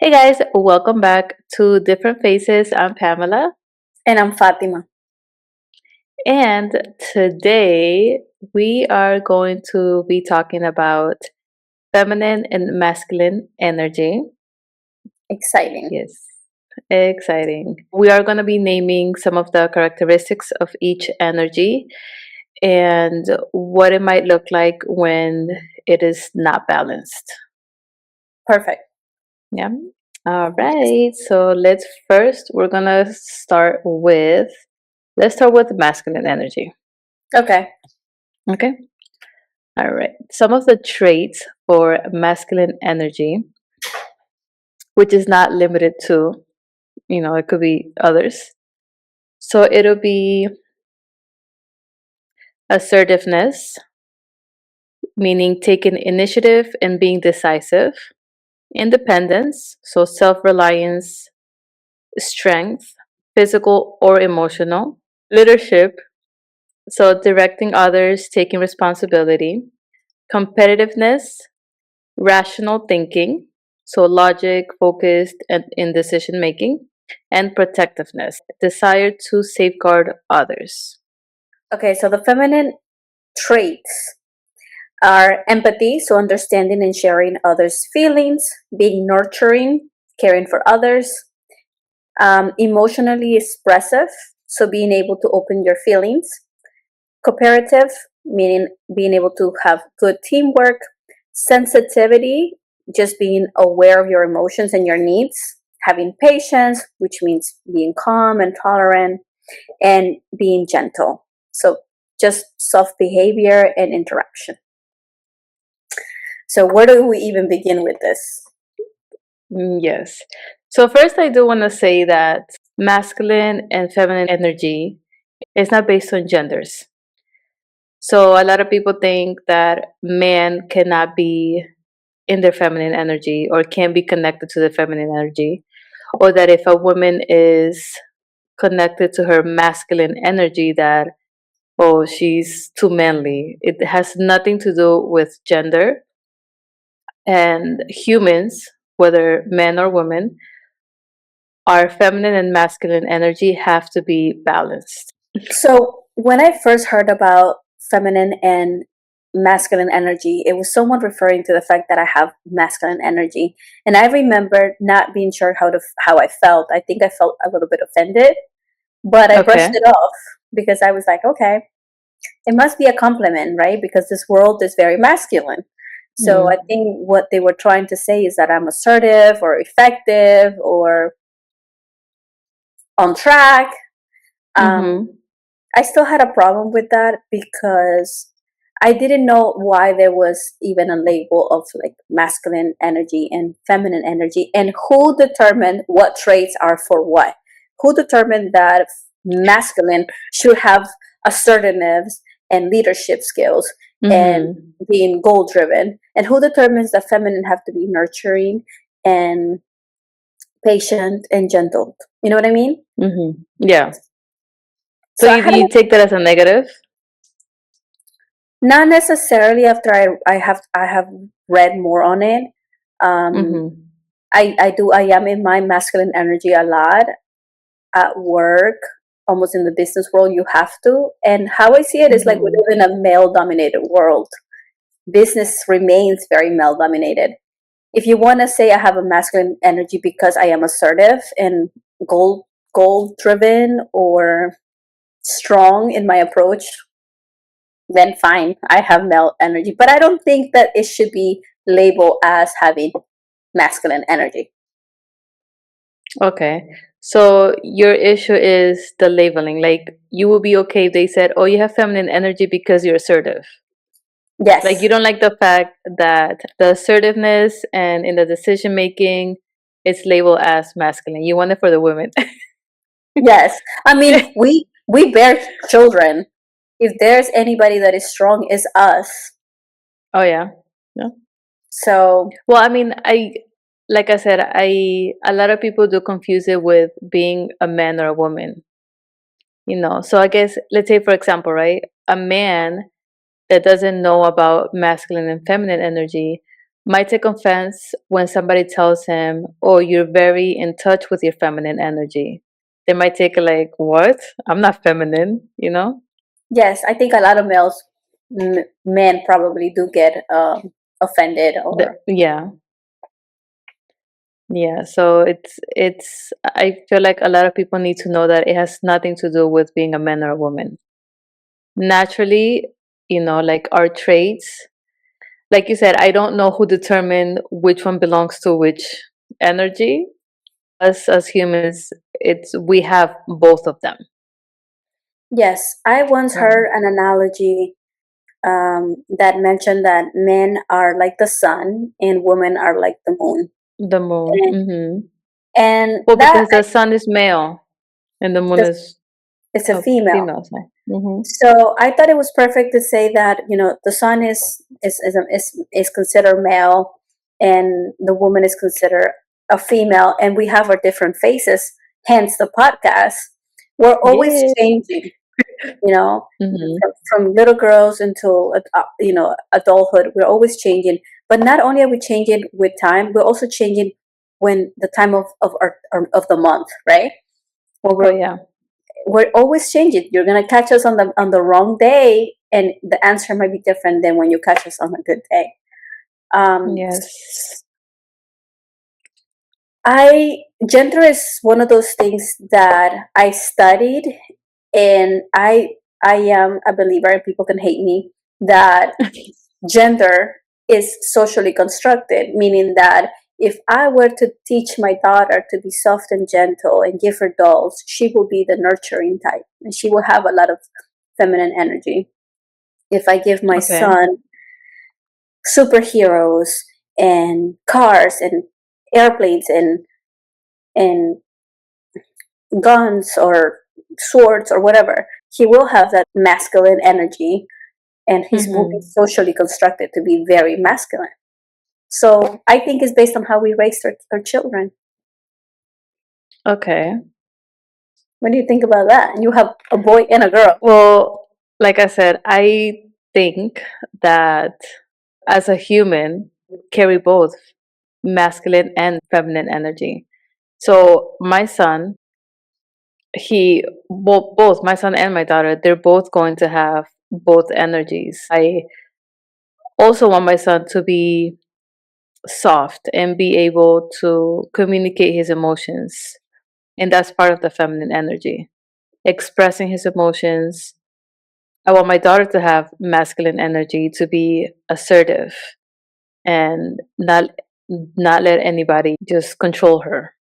Hey guys, welcome back to Different Faces. I'm Pamela, And I'm Fatima. and today we are going to be talking about feminine and masculine energy. Exciting. Yes, exciting. We are going to be naming some of the characteristics of each energy and what it might look like when it is not balanced. Perfect. Yeah. All Yes. right. So we're going to let's start with masculine energy. Okay. Okay. All right. Some of the traits for masculine energy, which is not limited to, it could be others. So it'll be assertiveness, meaning taking initiative and being decisive, independence, so self reliance, strength, physical or emotional, leadership, so directing others, taking responsibility, competitiveness, rational thinking, so logic, focused, and in decision making, and protectiveness, desire to safeguard others. Okay. So the feminine traits are empathy, so understanding and sharing others' feelings, being nurturing, caring for others, emotionally expressive, so being able to open your feelings, cooperative, meaning being able to have good teamwork, sensitivity, just being aware of your emotions and your needs, having patience, which means being calm and tolerant, and being gentle. So just soft behavior and interaction. So where do we even begin with this? Yes. So, first, I do want to say that masculine and feminine energy is not based on genders. So, a lot of people think that men cannot be in their feminine energy or can be connected to the feminine energy, or that if a woman is connected to her masculine energy, that oh, she's too manly. It has nothing to do with gender. And humans, whether men or women, our feminine and masculine energy have to be balanced. So when I first heard about feminine and masculine energy, it was someone referring to the fact that I have masculine energy, and I remember not being sure how I felt. I think I felt a little bit offended, but I brushed Okay. it off because I was like, okay, it must be a compliment, right? Because this world is very masculine. So I Mm. think what they were trying to say is that I'm assertive or effective or on track. Um, Mm-hmm. I still had a problem with that because I didn't know why there was even a label of like masculine energy and feminine energy, and who determined what traits are for what. Who determined that masculine should have assertiveness and leadership skills and Mm-hmm. being goal driven, and who determines that feminine have to be nurturing and patient and gentle. You know what I mean? Mm-hmm. Yeah. So So I you, had a you take that as a negative? Not necessarily after I have read more on it. Um, Mm-hmm. I am in my masculine energy a lot at work, almost in the business world. You have to, and how I see it is like we Mm-hmm. live in a male dominated world. Business remains very male dominated. If you want to say I have a masculine energy because I am assertive and goal driven or strong in my approach, then fine, I have male energy. But I don't think that it should be labeled as having masculine energy. Okay. So your issue is the labeling. Like you will be okay if they said, "Oh, you have feminine energy because you're assertive." Like you Yes, don't like the fact that the assertiveness and in the decision making it's labeled as masculine. You want it for the women. yes. I mean, we bear children. If there's anybody that is strong, is us. Oh yeah. Yeah. So Well, I mean, I like I said, I a lot of people do confuse it with being a man or a woman. So I guess let's say for example, right? A man that doesn't know about masculine and feminine energy might take offense when somebody tells him, "Oh, you're very in touch with your feminine energy." They might take it like, "What? I'm not feminine," you know? Yes, I think a lot of men probably do get offended or Yeah. Yeah, so it's I feel like a lot of people need to know that it has nothing to do with being a man or a woman. Naturally, like our traits, like you said, I don't know who determined which one belongs to which energy. Us as humans, it's we have both of them. yes. I once So heard an analogy that mentioned that men are like the sun and women are like the moon. the moon. And, and Well, that because the sun is male and the moon the, is it's a a female. female. So. Mm-hmm. So I thought it was perfect to say that the sun is considered male, and the woman is considered a female, and we have our different faces. Hence the podcast. We're always Yeah. changing, Mm-hmm. from little girls until adulthood. We're always changing, but not only are we changing with time, we're also changing when the time of the month, right? When Oh yeah. we're always changing. You're gonna catch us on the wrong day, and the answer might be different than when you catch us on a good day. Um, Yes. I Gender is one of those things that I studied, and I am a believer, and people can hate me, that gender is socially constructed, meaning that if I were to teach my daughter to be soft and gentle and give her dolls, she will be the nurturing type and she will have a lot of feminine energy. If I give my Okay. son superheroes and cars and airplanes and guns or swords or whatever, he will have that masculine energy, and he's will be Mm-hmm. socially constructed to be very masculine. So I think it's based on how we raise our children. Okay. What do you think about that? You have a boy and a girl. Well, like I said, I think that as a human, carry both masculine and feminine energy. So my son, both my son and my daughter, they're both going to have both energies. I also want my son to be soft and be able to communicate his emotions. And that's part of the feminine energy, expressing his emotions. I want my daughter to have masculine energy, to be assertive and not let anybody just control her.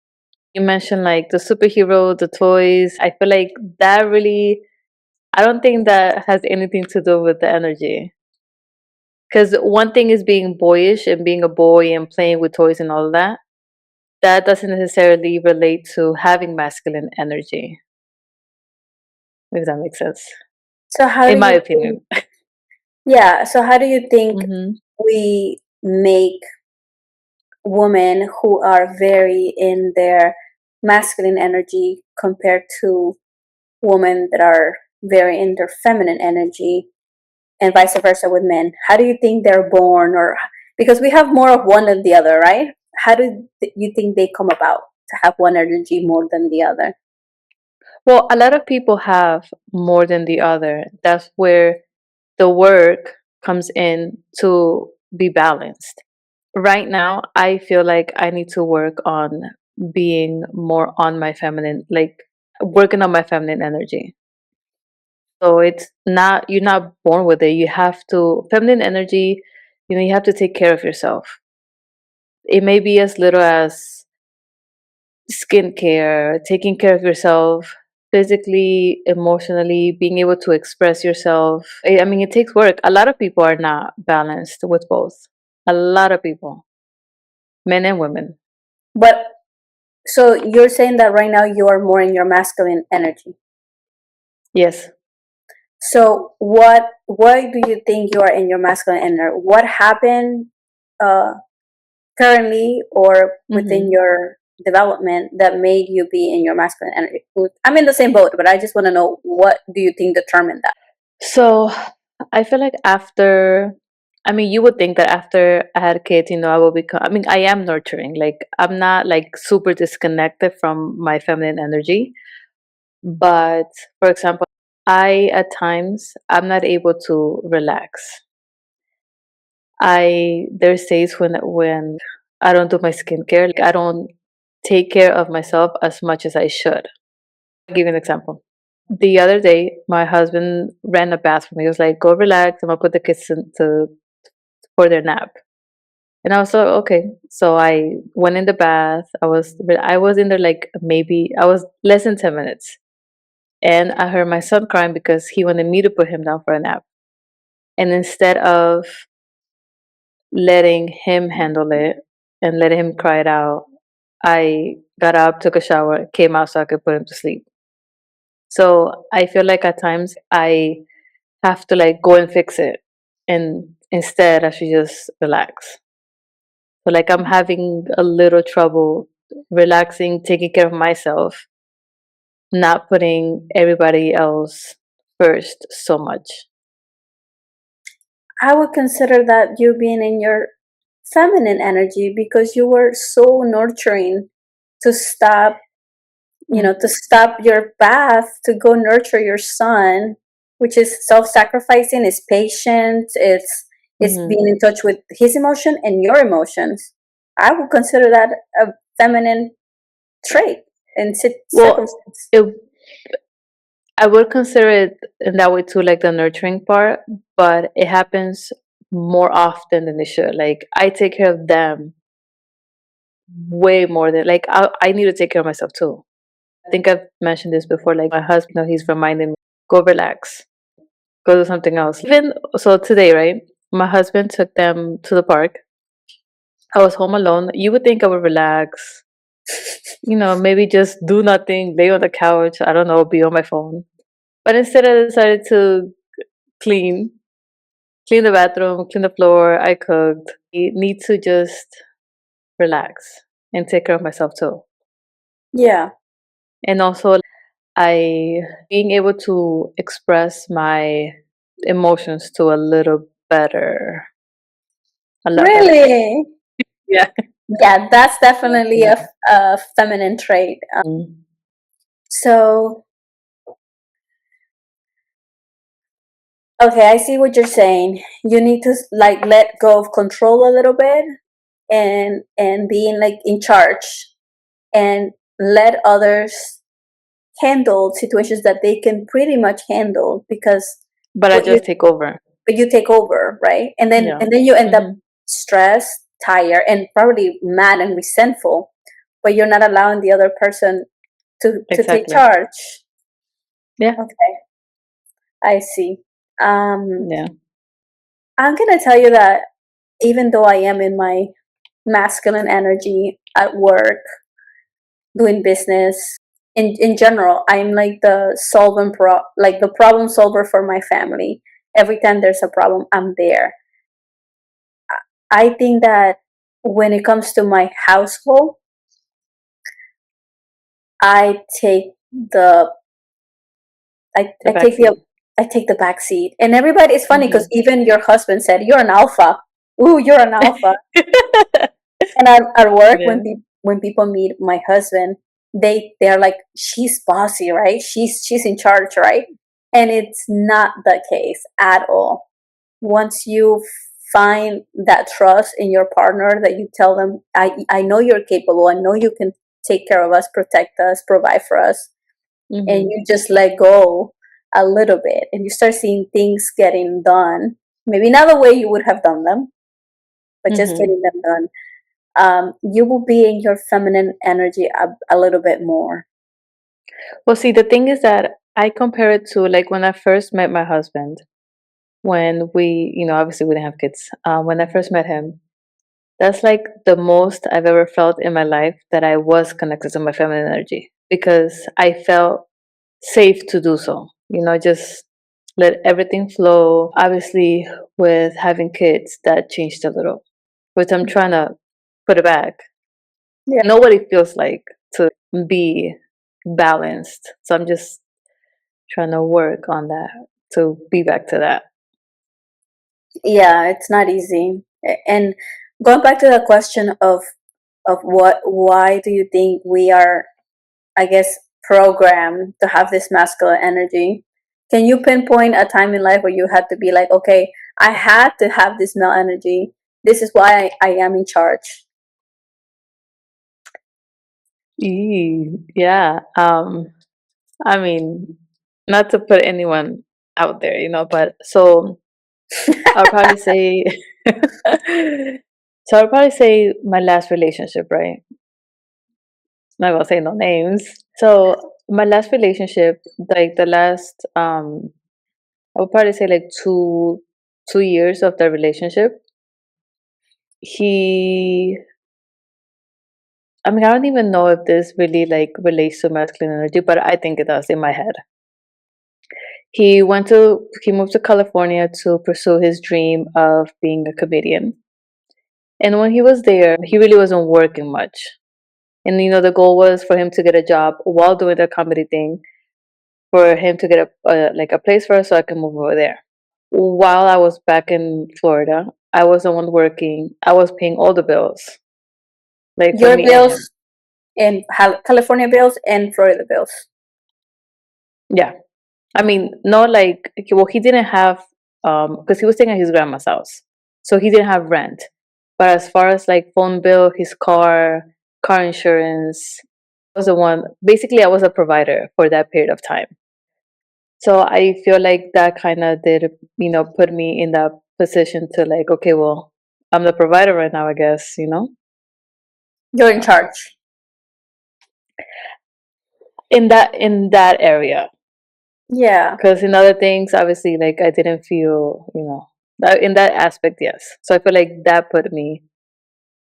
You mentioned like the superhero, the toys. I feel like that really, I don't think that has anything to do with the energy. Because one thing is being boyish and being a boy and playing with toys and all of that. That doesn't necessarily relate to having masculine energy, if that makes sense, So how do in my you think? opinion. Yeah. So how do you think Hmm. we make women who are very in their masculine energy compared to women that are very in their feminine energy, and vice versa with men? How do you think they're born, or because we have more of one than the other, right? How do you think they come about to have one energy more than the other? Well, a lot of people have more than the other. That's where the work comes in to be balanced. Right now, I feel like I need to work on being more on my feminine, like working on my feminine energy. So it's not, you're not born with it. You have to, feminine energy, you have to take care of yourself. It may be as little as skincare, taking care of yourself physically, emotionally, being able to express yourself. I mean, it takes work. A lot of people are not balanced with both. A lot of people, men and women. But so you're saying that right now you are more in your masculine energy. Yes. So what why do you think you are in your masculine energy? What happened uh, currently or within Hmm. your development that made you be in your masculine energy? I'm in the same boat, but I just want to know, what do you think determined that? So I feel like after I mean, you would think that after I had kids, I will become, I mean, I am nurturing. Like, I'm not like super disconnected from my feminine energy. But for example, at times, I'm not able to relax. There's days when I don't do my skincare. Like, I don't take care of myself as much as I should. I'll give you an example. The other day, my husband ran a bath for me. He was like, "Go relax. I'm gonna put the kids for their nap." And I was like, "Okay." So I went in the bath. I was in there like maybe I was less than 10 minutes, and I heard my son crying because he wanted me to put him down for a nap. And instead of letting him handle it and letting him cry it out, I got up, took a shower, came out so I could put him to sleep. So I feel like at times I have to like go and fix it, and instead I should just relax. So like I'm having a little trouble relaxing, taking care of myself, not putting everybody else first so much. I would consider that you being in your feminine energy because you were so nurturing to stop, Mm. to stop your bath to go nurture your son, which is self-sacrificing, is patient, it's Hmm. being in touch with his emotion and your emotions. I would consider that a feminine trait in Well, circumstance. it, I would consider it in that way too, like the nurturing part, but it happens more often than it should. Like I take care of them way more than like I need to take care of myself too. I think I've mentioned this before. Like my husband, he's reminding me, go relax, go do something else. Even so, today, right? My husband took them to the park. I was home alone. You would think I would relax, maybe just do nothing, lay on the couch. I don't know, be on my phone. But instead, I decided to clean, clean the bathroom, clean the floor. I cooked. I need to just relax and take care of myself too. Yeah. And also, I being able to express my emotions to a little better, a lot better. Really? Yeah. Yeah, that's definitely a feminine trait. Mm. So, okay, I see what you're saying. You need to like let go of control a little bit and being like in charge and let others handle situations that they can pretty much handle because But I what you just take over. but you take over, right? And then Yeah. and then you end up Hmm. stressed, tired, and probably mad and resentful, but you're not allowing the other person to take Exactly. charge. Yeah. Okay, I see. Um, Yeah. I'm gonna tell you that even though I am in my masculine energy at work, doing business, in general, I'm like the like the problem solver for my family. Every time there's a problem, I'm there. I think that when it comes to my household, I take the The I take the backseat. I take the back seat. And everybody, it's funny because Hmm. even your husband said, "You're an alpha." Ooh, you're an alpha. And at work, Yeah. when people meet my husband, they're like, "She's bossy, right? She's in charge, right?" And it's not the case at all. Once you find that trust in your partner, that you tell them, I know you're capable. I know you can take care of us, protect us, provide for us," and Hmm. you just let go a little bit, and you start seeing things getting done. Maybe not the way you would have done them, but just Hmm. getting them done. You will be in your feminine energy a little bit more. Well, see, the thing is that I compare it to like when I first met my husband, when obviously we didn't have kids. When I first met him, that's like the most I've ever felt in my life that I was connected to my feminine energy because I felt safe to do so. Just let everything flow. Obviously, with having kids, that changed a little, which I'm trying to put it back. Yeah. Nobody feels like to be balanced. So I'm just trying to work on that to be back to that. Yeah, it's not easy. And going back to the question of what why do you think we are, I guess, programmed to have this masculine energy? Can you pinpoint a time in life where you had to be like, okay, I had to have this male energy. This is why I am in charge. Yeah. I mean, not to put anyone out there, but so I'll probably say, so I'll probably say my last relationship, right? Not gonna say no names. So my last relationship, like the last, I would probably say like 2 years of the relationship. He, I mean, I don't even know if this really like relates to masculine energy, but I think it does in my head. He moved to California to pursue his dream of being a comedian. And when he was there, he really wasn't working much. And the goal was for him to get a job while doing the comedy thing, for him to get a place for us so I can move over there. While I was back in Florida, I was the one working. I was paying all the bills, like for Your me and bills him. in California bills and Florida bills. Yeah. I mean, not like well, he didn't have because he was staying at his grandma's house, so he didn't have rent. But as far as like phone bill, his car insurance, I was the one. Basically, I was a provider for that period of time. So I feel like that kind of did, put me in that position to like, okay, well, I'm the provider right now, I guess. You're in Uh, charge. in that area. Yeah. Because in other things, obviously, like I didn't feel, in that aspect, yes. So I feel like that put me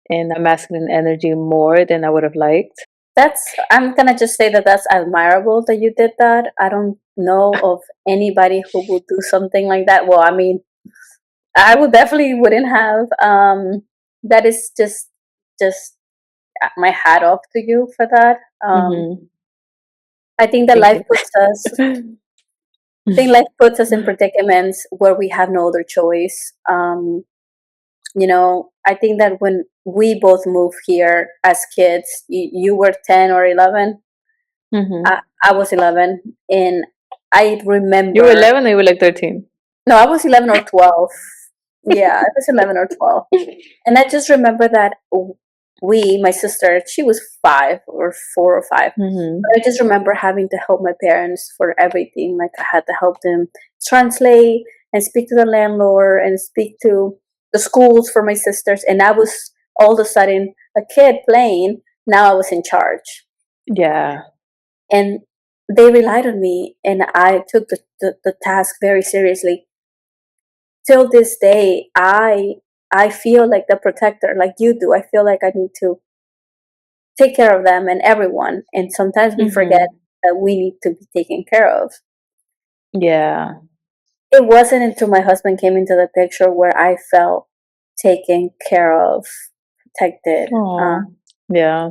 in a masculine energy more than I would have liked. That's I'm gonna just say that that's admirable that you did that. I don't know of anybody who would do something like that. Well, I mean, I would definitely wouldn't have. That is just my hat off to you for that. Mm-hmm. I think that Thank life you. puts us. I think life puts us in predicaments where we have no other choice. I think that when we both moved here as kids, you were 10 or 11. Mm-hmm. I was 11, and I You were remember. 11 or you were like 13? No, I was 11 or 12. Yeah, I was 11 or 12. And I just remember that my sister, she was 5 or 4 or 5. Mm-hmm. But I just remember having to help my parents for everything. Like I had to help them translate and speak to the landlord and speak to the schools for my sisters. And I was all of a sudden a kid playing. Now I was in charge. Yeah. And they relied on me, and I took the task very seriously. Till this day, I feel like the protector, like you do. I feel like I need to take care of them and everyone, and sometimes we forget Mm-hmm. that we need to be taken care of. Yeah. It wasn't until my husband came into the picture where I felt taken care of, protected. Oh. Yeah.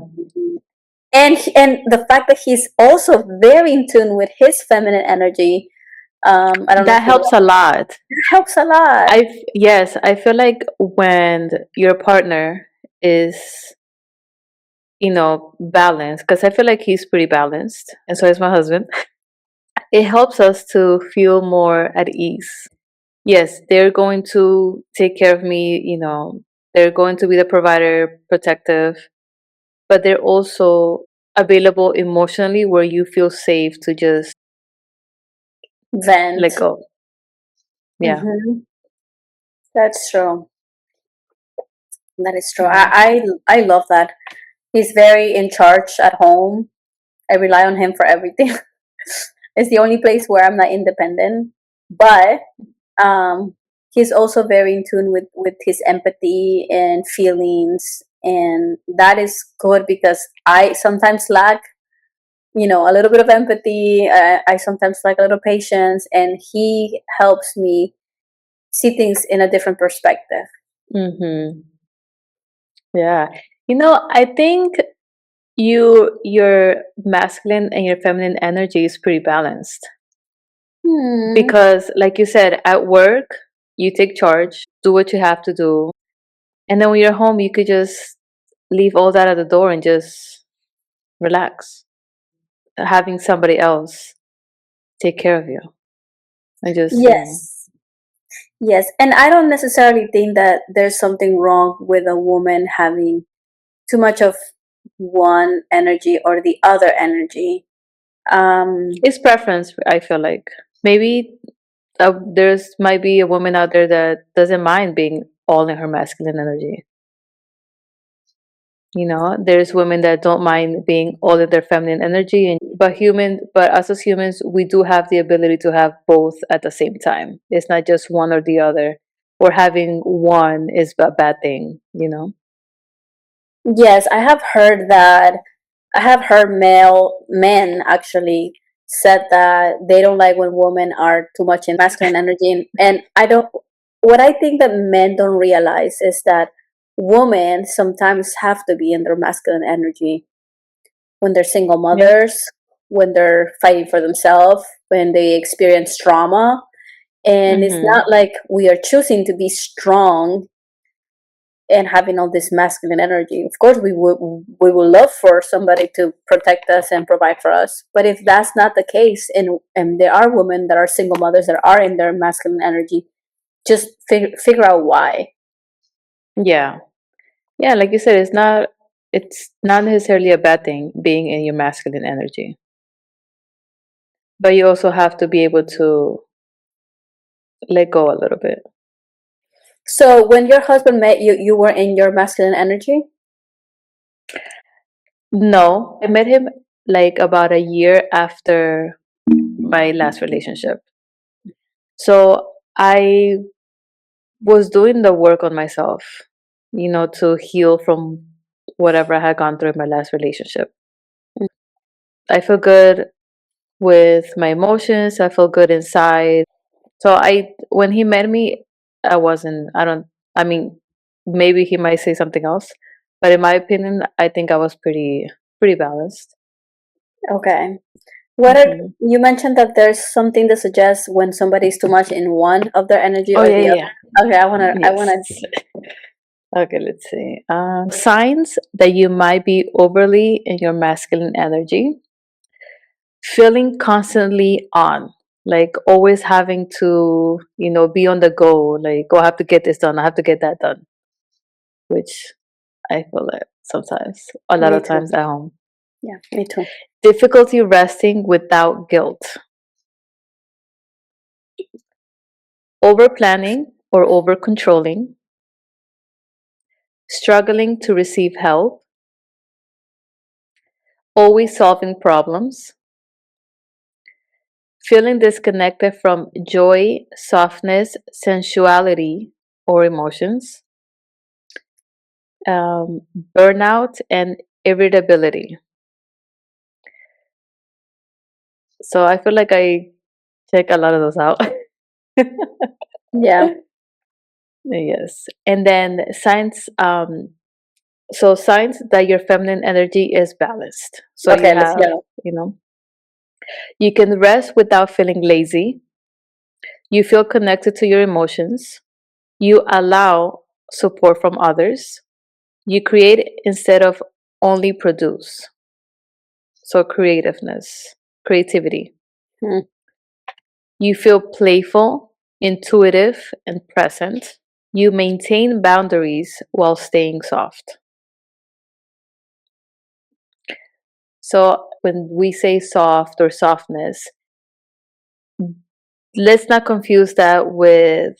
And the fact that he's also very in tune with his feminine energy. I don't know That if you know, helps a lot. helps a lot. Yes, I feel like when your partner is, balanced, because I feel like he's pretty balanced, and so is my husband, it helps us to feel more at ease. Yes, they're going to take care of me, they're going to be the provider, protective, but they're also available emotionally where you feel safe to just let Vent. go. Yeah. Hmm. That's true. That is true. Yeah. I love that. He's very in charge at home. I rely on him for everything. It's the only place where I'm not independent. But um, he's also very in tune with his empathy and feelings, and that is good because I sometimes lack, a little bit of empathy. I sometimes lack a little patience, and he helps me see things in a different perspective. Mm-hmm. Yeah. I think your masculine and your feminine energy is pretty balanced Hmm. because like you said at work You take charge, do what you have to do, and then when you're home, you could just leave all that at the door and just relax. Having somebody else take care of you. I just, Yes. Yes. And I don't necessarily think that there's something wrong with a woman having too much of one energy or the other energy. it's preference, I feel like. Maybe there's might be a woman out there that doesn't mind being all in her masculine energy. There's women that don't mind being all in their feminine energy, but us as humans, we do have the ability to have both at the same time. It's not just one or the other, or having one is a bad thing. yes, I have heard that. I have heard male men actually said that they don't like when women are too much in masculine energy. And I don't, what I think that men don't realize is that women sometimes have to be in their masculine energy when they're single Yeah. mothers, when they're fighting for themselves, when they experience trauma. And it's Mm-hmm. not like we are choosing to be strong and having all this masculine energy. Of course, we would love for somebody to protect us and provide for us. But if that's not the case, and there are women that are single mothers that are in their masculine energy, just figure out why. Yeah. Yeah, like you said, it's not necessarily a bad thing being in your masculine energy. But you also have to be able to let go a little bit. So when your husband met you, you were in your masculine energy. No, I met him like about a year after my last relationship. So I was doing the work on myself, to heal from whatever I had gone through in my last relationship. I feel good with my emotions, I feel good inside. So when he met me, I don't, I mean, maybe he might say something else, but in my opinion, I think I was pretty balanced. Okay. What are Hmm. you mentioned that there's something that suggests when somebody's too much in one of their energy Oh or yeah, the yeah, other. Okay, I wanna. yes. Okay, let's see. Signs that you might be overly in your masculine energy: feeling constantly on, like always having to, be on the go, like, oh, I have to get this done, I have to get that done, which I feel like sometimes, a lot Me of too. times at home. Yeah, me too. Difficulty resting without guilt, over planning or over controlling, struggling to receive help, always solving problems, feeling disconnected from joy, softness, sensuality, or emotions, burnout, and irritability. So I feel like I check a lot of those out. Yeah. Yes. And then signs that your feminine energy is balanced. So you Okay, let's have, go. you know, you can rest without feeling lazy. You feel connected to your emotions. You allow support from others. You create instead of only produce. So creativity. Hmm. You feel playful, intuitive, and present. You maintain boundaries while staying soft. So when we say soft or softness, let's not confuse that with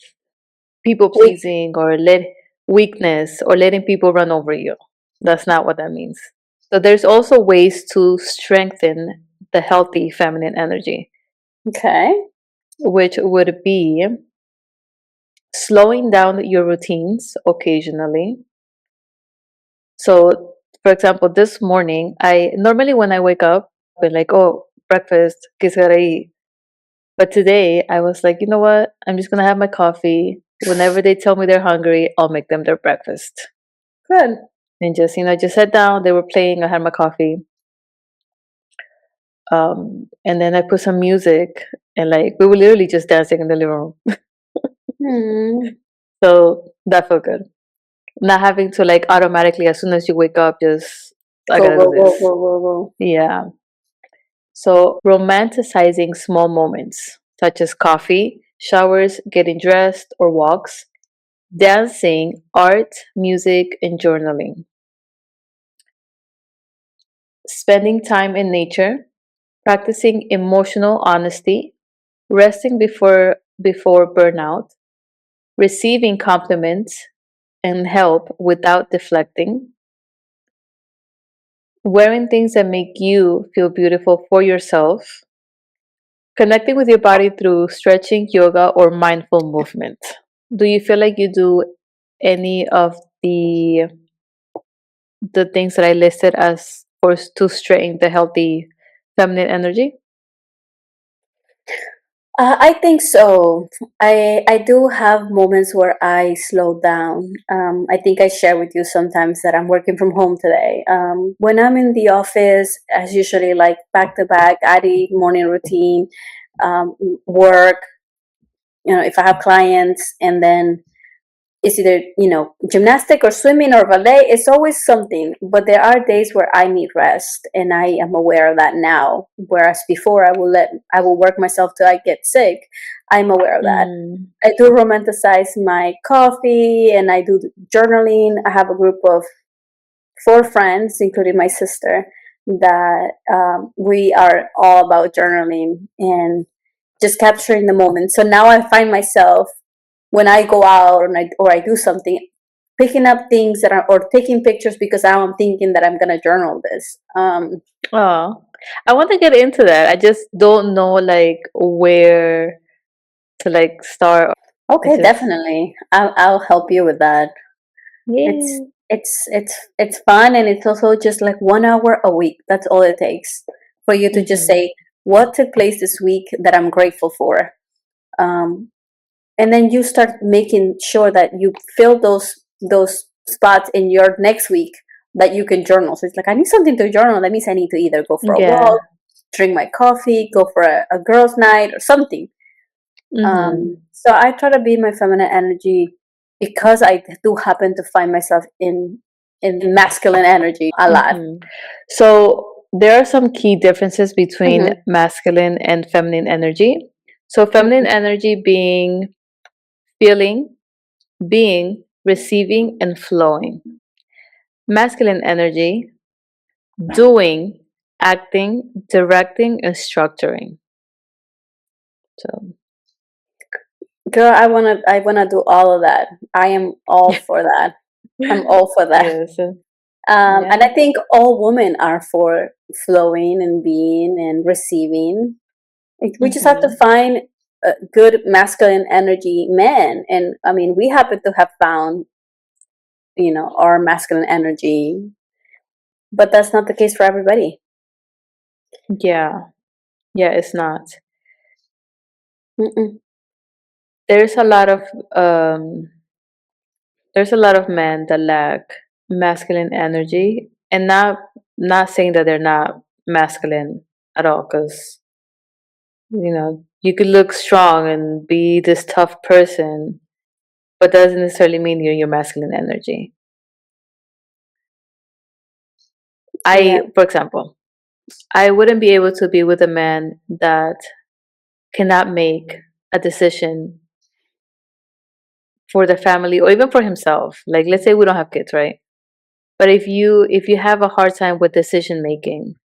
people We pleasing or let weakness or letting people run over you. That's not what that means. So there's also ways to strengthen the healthy feminine energy, okay. which would be slowing down your routines occasionally. So, for example, this morning, I normally when I wake up, I'm like, oh, breakfast, kids gotta eat. But today, I was like, you know what? I'm just gonna have my coffee. Whenever they tell me they're hungry, I'll make them their breakfast. Good. And just sat down. They were playing. I had my coffee. And then I put some music, and like we were literally just dancing in the living room. Hmm. So that felt good. Not having to like automatically, as soon as you wake up, just, I Go, gotta go, do go, this. go, go, go. Yeah. So romanticizing small moments such as coffee, showers, getting dressed, or walks, dancing, art, music, and journaling. Spending time in nature, practicing emotional honesty, resting before burnout, receiving compliments and help without deflecting, wearing things that make you feel beautiful for yourself, connecting with your body through stretching, yoga, or mindful movement. Do you feel like you do any of the things that I listed as for to strengthen the healthy feminine energy? I think so. I do have moments where I slow down. I think I share with you sometimes that I'm working from home today. When I'm in the office, as usually like back to back, adding morning routine, work. You know, if I have clients, and then it's either, gymnastic or swimming or ballet. It's always something, but there are days where I need rest, and I am aware of that now, whereas before I will work myself till I get sick. I'm aware of that. Mm, I do romanticize my coffee, and I do journaling. I have a group of 4 friends, including my sister, that we are all about journaling and just capturing the moment. So now I find myself, when I go out, or I do something, picking up things that are, or taking pictures, because now I'm thinking that I'm gonna journal this. oh, I want to get into that. I just don't know like where to like start. It's Okay, just definitely. I'll help you with that. It's yeah. it's fun, and it's also just like 1 hour a week. That's all it takes for you to just Hmm. say what took place this week that I'm grateful for. Um, and then you start making sure that you fill those spots in your next week that you can journal. So it's like, I need something to journal. That means I need to either go for a Yeah. walk, drink my coffee, go for a girls' night or something. Hmm. So I try to be my feminine energy, because I do happen to find myself in masculine energy a lot. Hmm. So there are some key differences between Hmm. masculine and feminine energy. So feminine Hmm. energy being feeling, being, receiving, and flowing. Masculine energy doing, acting, directing, and structuring. So Girl, I wanna do all of that. I am all for that. I'm all for that. yes, And yeah. I think all women are for flowing and being and receiving. We just have to Hmm. find good masculine energy men. And I mean, we happen to have found, our masculine energy, but that's not the case for everybody. Yeah, yeah. It's not. Mm-mm. There's a lot of um. There's a lot of men that lack masculine energy, and not saying that they're not masculine at all, because you could look strong and be this tough person, but that doesn't necessarily mean you're your masculine energy. Yeah. For example, I wouldn't be able to be with a man that cannot make a decision for the family or even for himself. Like, let's say we don't have kids, right? But if you have a hard time with decision making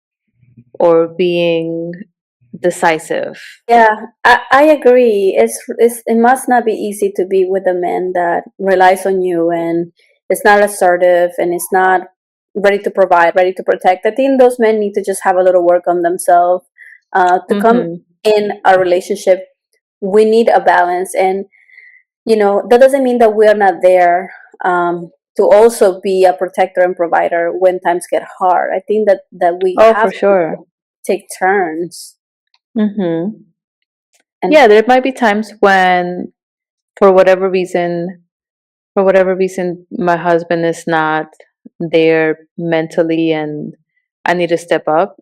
or being decisive. Yeah, I agree. It must not be easy to be with a man that relies on you, and is not assertive, and is not ready to provide, ready to protect. I think those men need to just have a little work on themselves to come Mhm. in a relationship. We need a balance, and that doesn't mean that we are not there to also be a protector and provider when times get hard. I think that we Oh, have for to sure. take turns. Mhm. And Yeah, there might be times when for whatever reason my husband is not there mentally and I need to step up.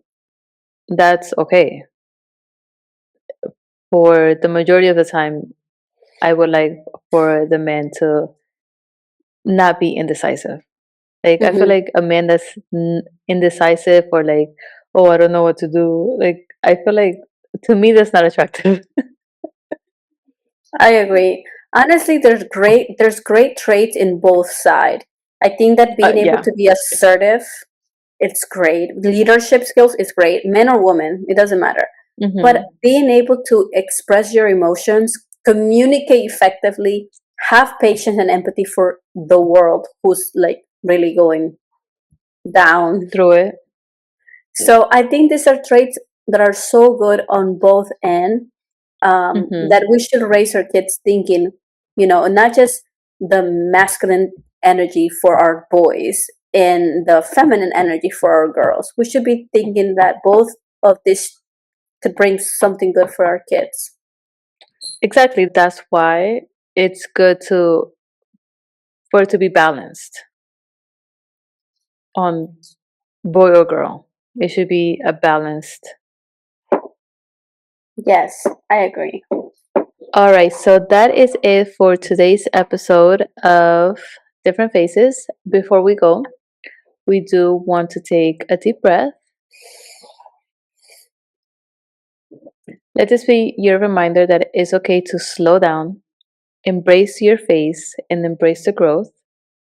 That's okay. For the majority of the time, I would like for the men to not be indecisive. Like I feel Hmm. like a man that's indecisive or like, oh, I don't know what to do. Like I feel like to me that's not attractive. I agree. Honestly, there's great traits in both sides. I think that being able Yeah. to be assertive, it's great. Leadership skills is great. Men or women, it doesn't matter. But Hmm. being able to express your emotions, communicate effectively, have patience and empathy for the world who's like really going down. Through it. So I think these are traits that are so good on both ends, Hmm. that we should raise our kids thinking, not just the masculine energy for our boys and the feminine energy for our girls. We should be thinking that both of this could bring something good for our kids. Exactly. That's why it's good to for it to be balanced on boy or girl. It should be a balanced. Yes, I agree. All right, so that is it for today's episode of Different Faces. Before we go, we do want to take a deep breath. Let this be your reminder that it's okay to slow down, embrace your face, and embrace the growth.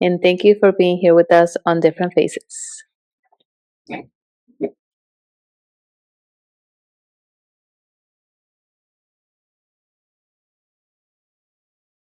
And thank you for being here with us on Different Faces.